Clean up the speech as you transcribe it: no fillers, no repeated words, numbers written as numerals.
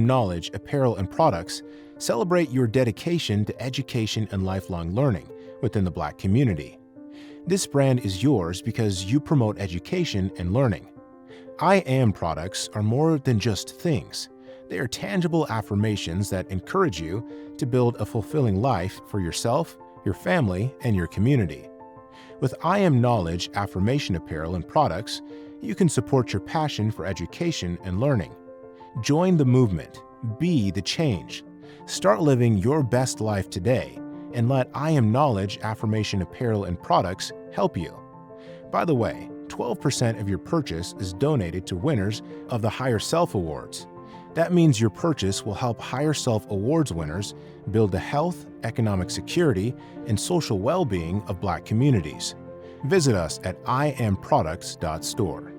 Knowledge Apparel and Products celebrate your dedication to education and lifelong learning within the Black community. This brand is yours because you promote education and learning. Products are more than just things. They are tangible affirmations that encourage you to build a fulfilling life for yourself, your family, and your community. With Knowledge Affirmation Apparel and Products, you can support your passion for education and learning. Join the movement. Be the change. Start living your best life today and let Knowledge Affirmation Apparel and Products help you. By the way, 12% of your purchase is donated to winners of the Higher Self Awards. That means your purchase will help Higher Self Awards winners build the health, economic security, and social well-being of Black communities. Visit us at IAmProducts.Store.